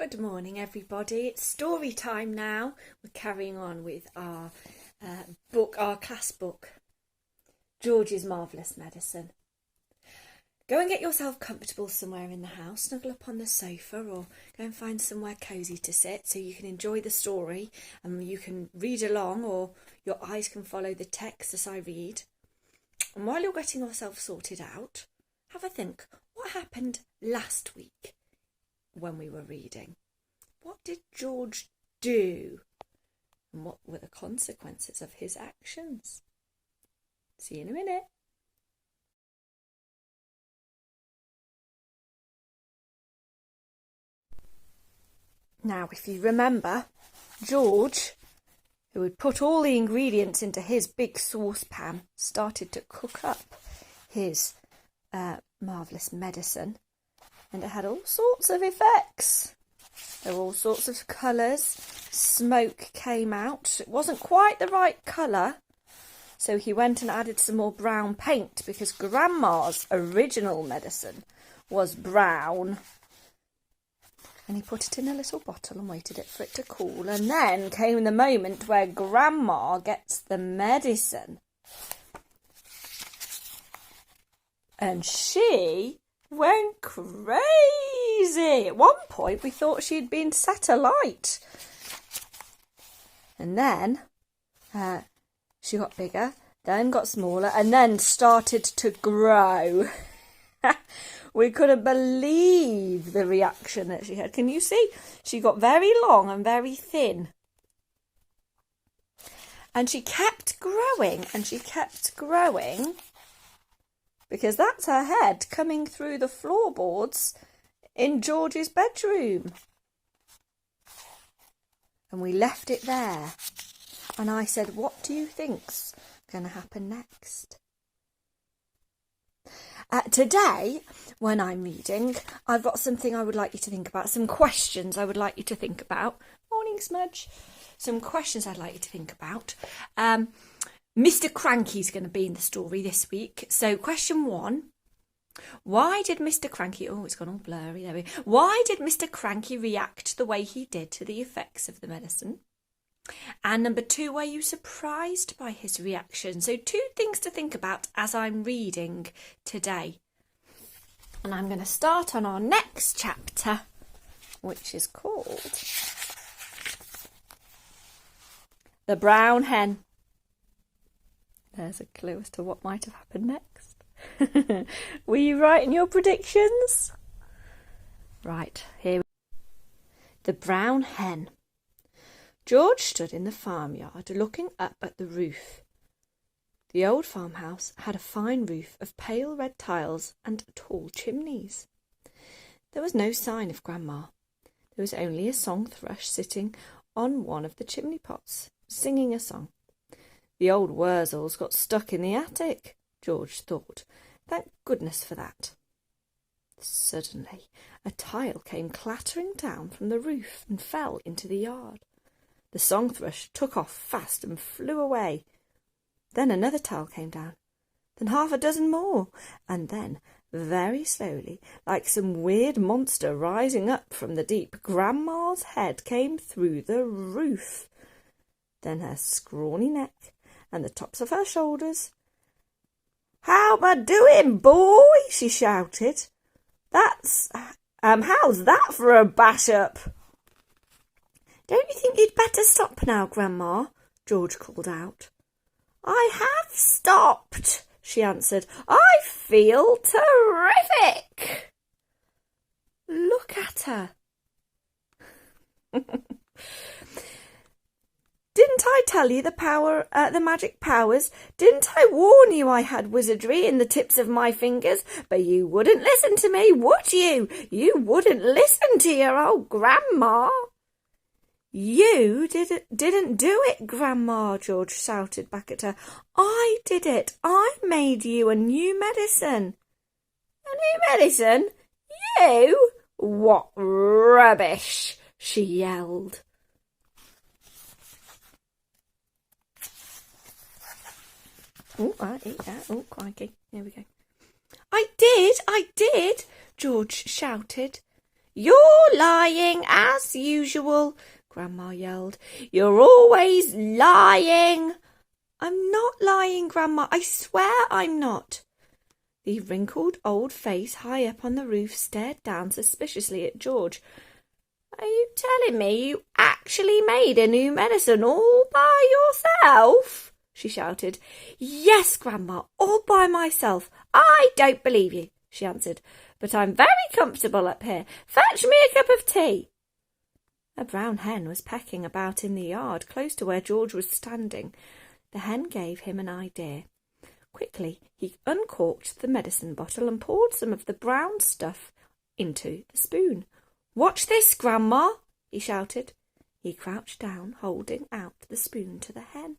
Good morning, everybody. It's story time now. We're carrying on with our our class book, George's Marvellous Medicine. Go and get yourself comfortable somewhere in the house, snuggle up on the sofa, or go and find somewhere cosy to sit so you can enjoy the story and you can read along, or your eyes can follow the text as I read. And while you're getting yourself sorted out, have a think. What happened last week when we were reading? What did George do? And what were the consequences of his actions? See you in a minute. Now, if you remember, George, who had put all the ingredients into his big saucepan, started to cook up his marvellous medicine, and it had all sorts of effects. There were all sorts of colours. Smoke came out. It wasn't quite the right colour, so he went and added some more brown paint because Grandma's original medicine was brown. And he put it in a little bottle and waited for it to cool. And then came the moment where Grandma gets the medicine. And she went crazy. At one point, we thought she'd been set alight. And then she got bigger, then got smaller, and then started to grow. We couldn't believe the reaction that she had. Can you see? She got very long and very thin. And she kept growing, and she kept growing, because that's her head coming through the floorboards in George's bedroom. And we left it there. And I said, what do you think's going to happen next? Today, when I'm reading, I've got something I would like you to think about, some questions I would like you to think about. Morning, Smudge. Some questions I'd like you to think about. Mr. Cranky's going to be in the story this week. So question 1, why did Mr. Cranky... Oh, it's gone all blurry. There we go. Why did Mr. Cranky react the way he did to the effects of the medicine? And number 2, were you surprised by his reaction? So 2 things to think about as I'm reading today. And I'm going to start on our next chapter, which is called The Brown Hen. There's a clue as to what might have happened next. Were you right in your predictions? Right, here we go. The Brown Hen. George stood in the farmyard looking up at the roof. The old farmhouse had a fine roof of pale red tiles and tall chimneys. There was no sign of Grandma. There was only a song thrush sitting on one of the chimney pots, singing a song. The old Wurzels got stuck in the attic, George thought. Thank goodness for that. Suddenly, a tile came clattering down from the roof and fell into the yard. The song thrush took off fast and flew away. Then another tile came down, then half a dozen more, and then, very slowly, like some weird monster rising up from the deep, Grandma's head came through the roof. Then her scrawny neck and the tops of her shoulders. "How am I doing, boy?" she shouted. "That's... how's that for a bash-up?" "Don't you think you'd better stop now, Grandma?" George called out. "I have stopped," she answered. "I feel terrific." Look at her. "Didn't I tell you the magic powers? Didn't I warn you I had wizardry in the tips of my fingers? But you wouldn't listen to me, would you? You wouldn't listen to your old Grandma." "You didn't do it, Grandma," George shouted back at her. "I did it. I made you a new medicine." "A new medicine? You? What rubbish!" she yelled. Oh, I eat that. Oh, crikey. Here we go. I did, George shouted. "You're lying as usual," Grandma yelled. "You're always lying." "I'm not lying, Grandma. I swear I'm not." The wrinkled old face high up on the roof stared down suspiciously at George. "Are you telling me you actually made a new medicine all by yourself?" she shouted. "Yes, Grandma, all by myself." "I don't believe you," she answered, "but I'm very comfortable up here. Fetch me a cup of tea." A brown hen was pecking about in the yard close to where George was standing. The hen gave him an idea. Quickly he uncorked the medicine bottle and poured some of the brown stuff into the spoon. "Watch this, Grandma," he shouted. He crouched down, holding out the spoon to the hen.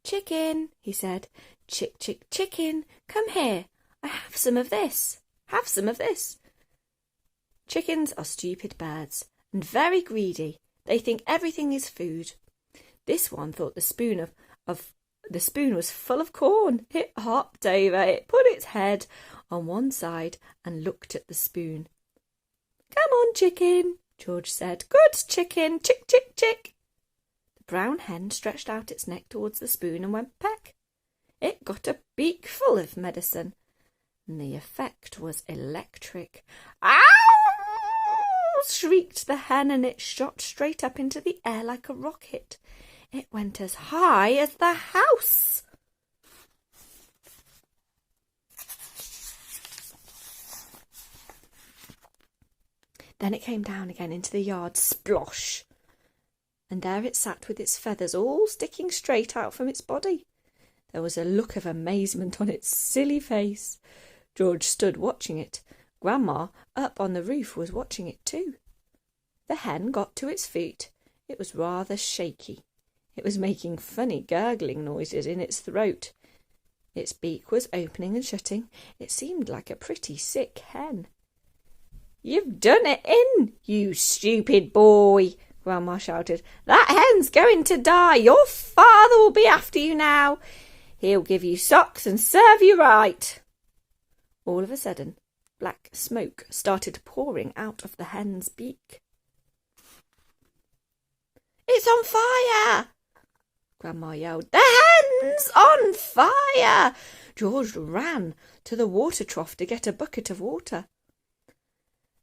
"Chicken," he said. "Chick, chick, chicken, come here. I have some of this. Have some of this." Chickens are stupid birds and very greedy. They think everything is food. This one thought the spoon was full of corn. It hopped over. It put its head on one side and looked at the spoon. "Come on, chicken," George said. "Good chicken. Chick, chick, chick." The brown hen stretched out its neck towards the spoon and went peck. It got a beak full of medicine, and the effect was electric. "Ow!" shrieked the hen, and it shot straight up into the air like a rocket. It went as high as the house. Then it came down again into the yard, splosh, and there it sat with its feathers all sticking straight out from its body. There was a look of amazement on its silly face. George stood watching it. Grandma, up on the roof, was watching it too. The hen got to its feet. It was rather shaky. It was making funny gurgling noises in its throat. Its beak was opening and shutting. It seemed like a pretty sick hen. "You've done it in, you stupid boy," Grandma shouted. "That hen's going to die. Your father will be after you now. He'll give you socks and serve you right." All of a sudden, black smoke started pouring out of the hen's beak. "It's on fire!" Grandma yelled. "The hen's on fire!" George ran to the water trough to get a bucket of water.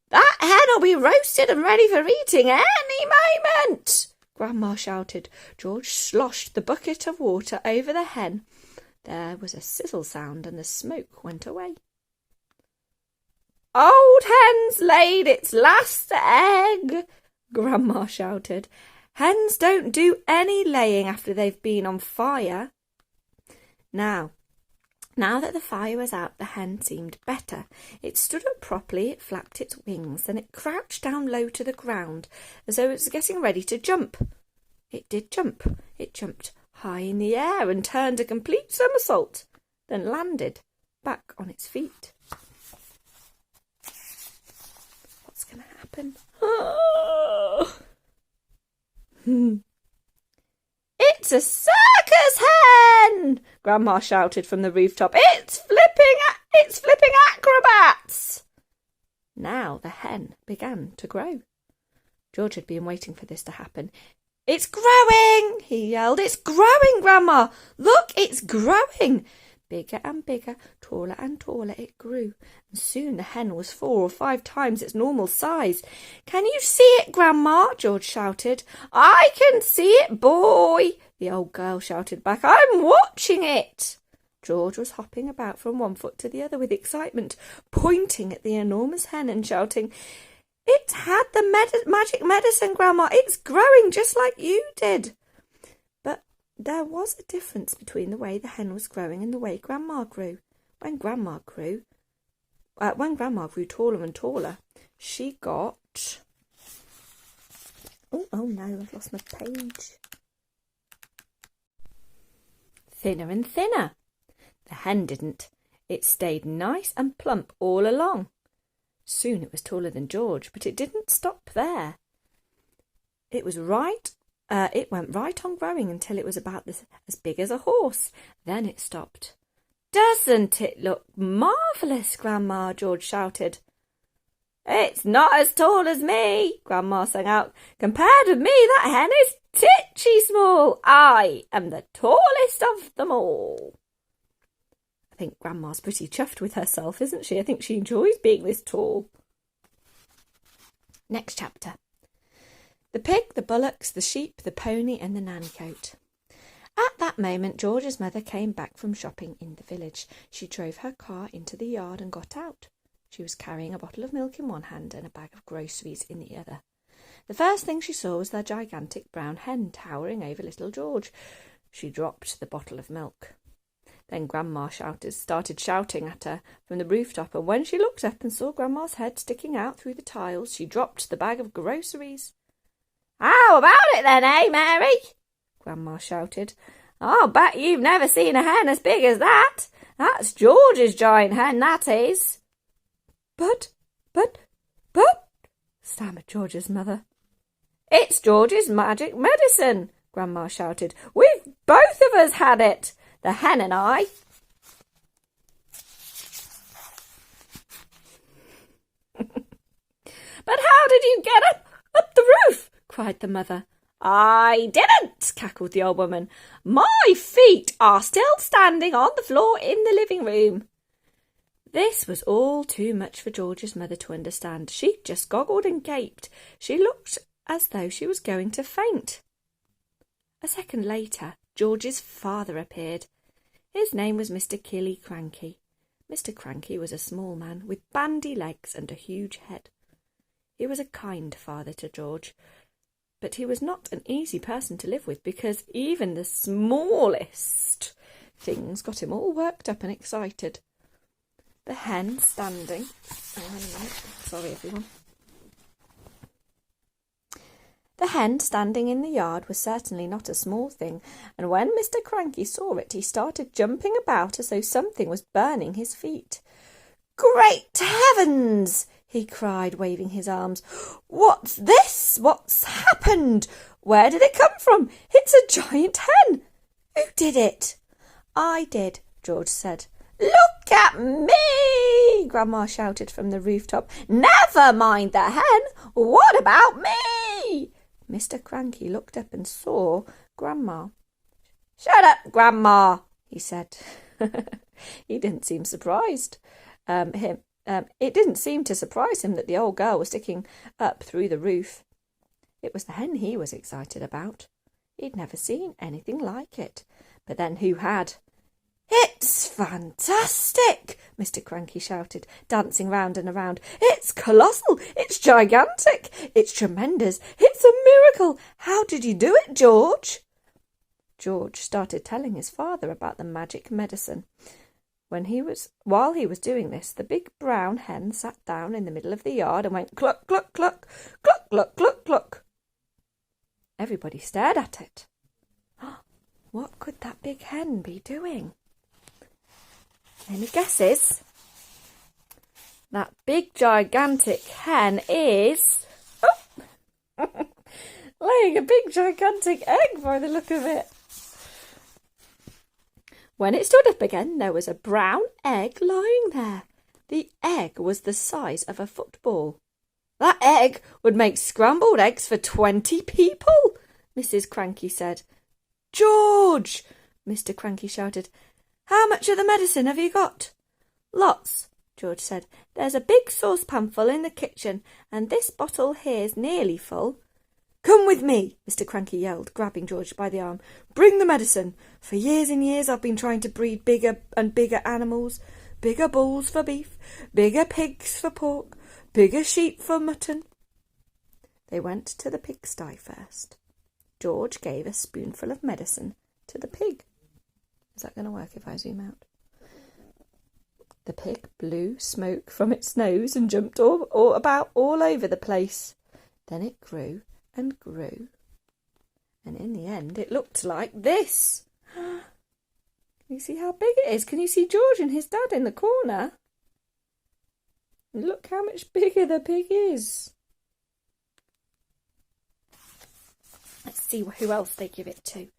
"That hen'll be roasted and ready for eating any moment!" Grandma shouted. George sloshed the bucket of water over the hen. There was a sizzle sound and the smoke went away. "Old hen's laid its last egg," Grandma shouted. "Hens don't do any laying after they've been on fire." Now that the fire was out, the hen seemed better. It stood up properly, it flapped its wings, then it crouched down low to the ground, as though it was getting ready to jump. It did jump. It jumped high in the air and turned a complete somersault, then landed back on its feet. What's going to happen? "It's a circus hen!" Grandma shouted from the rooftop. It's flipping acrobats!" Now the hen began to grow. George had been waiting for this to happen. "It's growing!" he yelled. "It's growing, Grandma! Look, it's growing!" Bigger and bigger, taller and taller it grew, and soon the hen was 4 or 5 times its normal size. "Can you see it, Grandma?" George shouted. "I can see it, boy," the old girl shouted back. "I'm watching it." George was hopping about from one foot to the other with excitement, pointing at the enormous hen and shouting, "It's had the magic medicine, Grandma. It's growing just like you did." But there was a difference between the way the hen was growing and the way Grandma grew. When Grandma grew taller and taller, she got... Oh no, I've lost my page. Thinner and thinner. The hen didn't. It stayed nice and plump all along. Soon it was taller than George, but it didn't stop there. It went right on growing until it was about as big as a horse. Then it stopped. Doesn't it look marvellous, Grandma? George shouted. It's not as tall as me, Grandma sang out. Compared with me, that hen is titchy small. I am the tallest of them all. I think Grandma's pretty chuffed with herself, isn't she? I think she enjoys being this tall. Next chapter. The pig, the bullocks, the sheep, the pony and the nancoat. At that moment, George's mother came back from shopping in the village. She drove her car into the yard and got out. She was carrying a bottle of milk in one hand and a bag of groceries in the other. The first thing she saw was the gigantic brown hen towering over little George. She dropped the bottle of milk. Then Grandma started shouting at her from the rooftop, and when she looked up and saw Grandma's head sticking out through the tiles, she dropped the bag of groceries. "How about it then, eh, Mary?" Grandma shouted. "I'll bet you've never seen a hen as big as that. That's George's giant hen, that is." But, stammered George's mother. "It's George's magic medicine," Grandma shouted. "We've both of us had it, the hen and I." "But how did you get up the roof?" cried the mother. "I didn't," cackled the old woman. "My feet are still standing on the floor in the living room." This was all too much for George's mother to understand. She just goggled and gaped. She looked as though she was going to faint. A second later, George's father appeared. His name was Mr. Killy Cranky. Mr. Cranky was a small man with bandy legs and a huge head. He was a kind father to George, but he was not an easy person to live with because even the smallest things got him all worked up and excited. The hen standing... Hang on a minute. Sorry, everyone. The hen standing in the yard was certainly not a small thing, and when Mr. Cranky saw it, he started jumping about as though something was burning his feet. "Great heavens!" he cried, waving his arms. "What's this? What's happened? Where did it come from? It's a giant hen! Who did it?" "I did," George said. "Look at me!" Grandma shouted from the rooftop. "Never mind the hen. What about me?" Mr. Cranky looked up and saw Grandma. "Shut up, Grandma," he said. He didn't seem surprised. It didn't seem to surprise him that the old girl was sticking up through the roof. It was the hen he was excited about. He'd never seen anything like it. But then who had? "It's fantastic!" Mr. Cranky shouted, dancing round and around. "It's colossal! It's gigantic! It's tremendous! It's a miracle! How did you do it, George?" George started telling his father about the magic medicine. While he was doing this, the big brown hen sat down in the middle of the yard and went cluck, cluck, cluck, cluck, cluck, cluck, cluck. Everybody stared at it. What could that big hen be doing? Any guesses? That big gigantic hen is laying a big gigantic egg by the look of it. When it stood up again, there was a brown egg lying there. The egg was the size of a football. "That egg would make scrambled eggs for 20 people," Mrs. Cranky said. "George!" Mr. Cranky shouted. "How much of the medicine have you got?" "Lots," George said. "There's a big saucepan full in the kitchen, and this bottle here's nearly full." "Come with me," Mr. Cranky yelled, grabbing George by the arm. "Bring the medicine. For years and years I've been trying to breed bigger and bigger animals. Bigger bulls for beef, bigger pigs for pork, bigger sheep for mutton." They went to the pigsty first. George gave a spoonful of medicine to the pig. Is that going to work if I zoom out? The pig blew smoke from its nose and jumped all over the place. Then it grew and grew, and in the end it looked like this. Can you see how big it is? Can you see George and his dad in the corner? Look how much bigger the pig is. Let's see who else they give it to.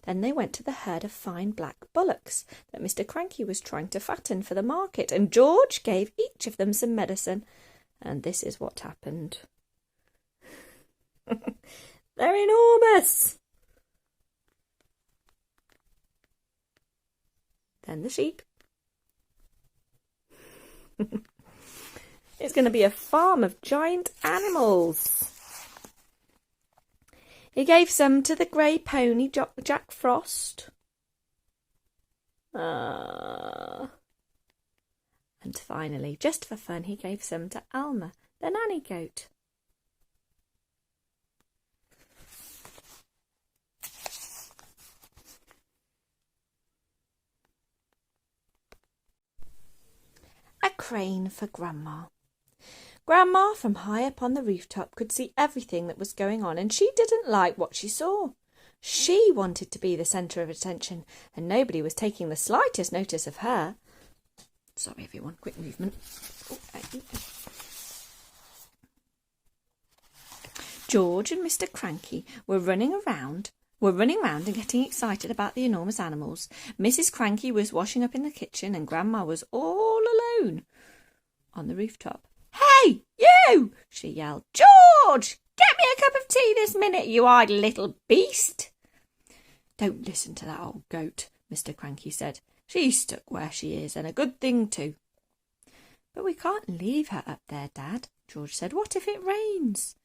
Then they went to the herd of fine black bullocks that Mr. Cranky was trying to fatten for the market, and George gave each of them some medicine. And this is what happened. They're enormous! Then the sheep. It's going to be a farm of giant animals. He gave some to the grey pony, Jack Frost. And finally, just for fun, he gave some to Alma, the nanny goat. A crane for Grandma. Grandma, from high up on the rooftop, could see everything that was going on, and she didn't like what she saw. She wanted to be the centre of attention, and nobody was taking the slightest notice of her. Sorry, everyone, quick movement. George and Mr. Cranky were running round and getting excited about the enormous animals. Mrs. Cranky was washing up in the kitchen, and Grandma was all alone on the rooftop. "Hey, you!" she yelled. "George, get me a cup of tea this minute, you idle little beast." "Don't listen to that old goat," Mr. Cranky said. "She's stuck where she is, and a good thing too." "But we can't leave her up there, Dad," George said. "What if it rains?"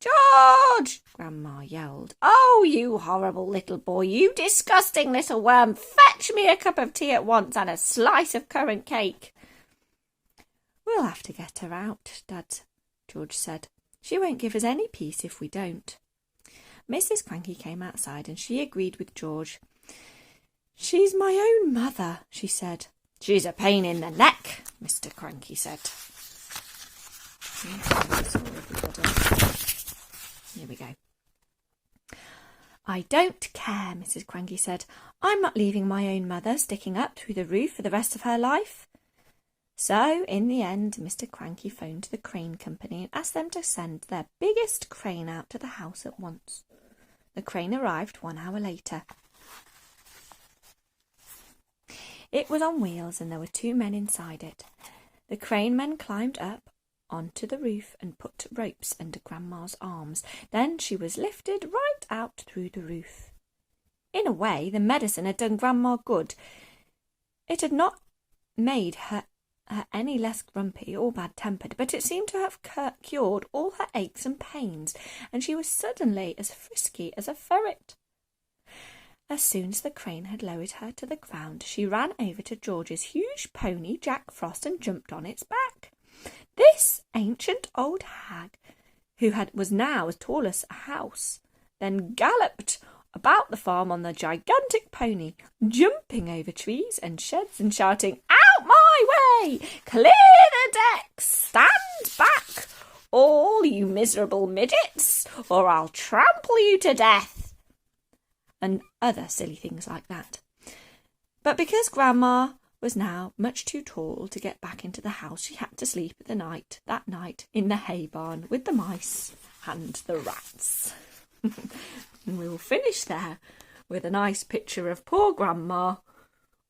"George!" Grandma yelled. "Oh, you horrible little boy, you disgusting little worm, fetch me a cup of tea at once and a slice of currant cake." "We'll have to get her out, Dad," George said. "She won't give us any peace if we don't." Mrs. Cranky came outside, and she agreed with George. "She's my own mother," she said. "She's a pain in the neck," Mr. Cranky said. Here we go. "I don't care," Mrs. Cranky said. "I'm not leaving my own mother sticking up through the roof for the rest of her life." So, in the end, Mr. Cranky phoned the crane company and asked them to send their biggest crane out to the house at once. The crane arrived 1 hour later. It was on wheels, and there were 2 men inside it. The crane men climbed up onto the roof and put ropes under Grandma's arms. Then she was lifted right out through the roof. In a way, the medicine had done Grandma good. It had not made her any less grumpy or bad-tempered, but it seemed to have cured all her aches and pains, and she was suddenly as frisky as a ferret. As soon as the crane had lowered her to the ground, she ran over to George's huge pony, Jack Frost, and jumped on its back. This ancient old hag, who was now as tall as a house, then galloped about the farm on the gigantic pony, jumping over trees and sheds and shouting, "Out my way! Clear the decks! Stand back, all you miserable midgets, or I'll trample you to death!" And other silly things like that. But because Grandma was now much too tall to get back into the house, she had to sleep that night in the hay barn with the mice and the rats. And we will finish there with a nice picture of poor Grandma,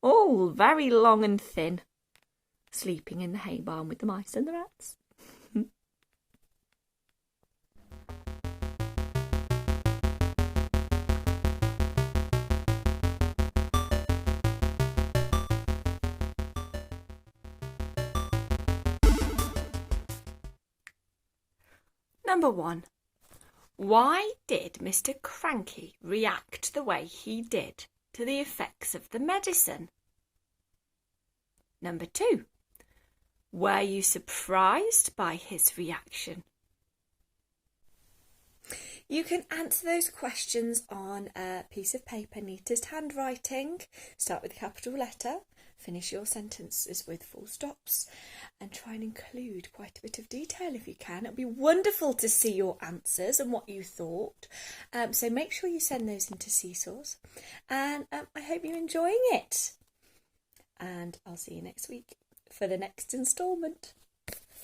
all very long and thin, sleeping in the hay barn with the mice and the rats. Number 1. Why did Mr. Cranky react the way he did to the effects of the medicine? Number 2. Were you surprised by his reaction? You can answer those questions on a piece of paper, neatest handwriting. Start with a capital letter. Finish your sentences with full stops and try and include quite a bit of detail if you can. It'll be wonderful to see your answers and what you thought. So make sure you send those into Seesaws. And I hope you're enjoying it. And I'll see you next week for the next instalment.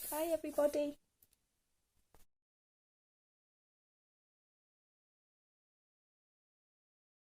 Bye, everybody.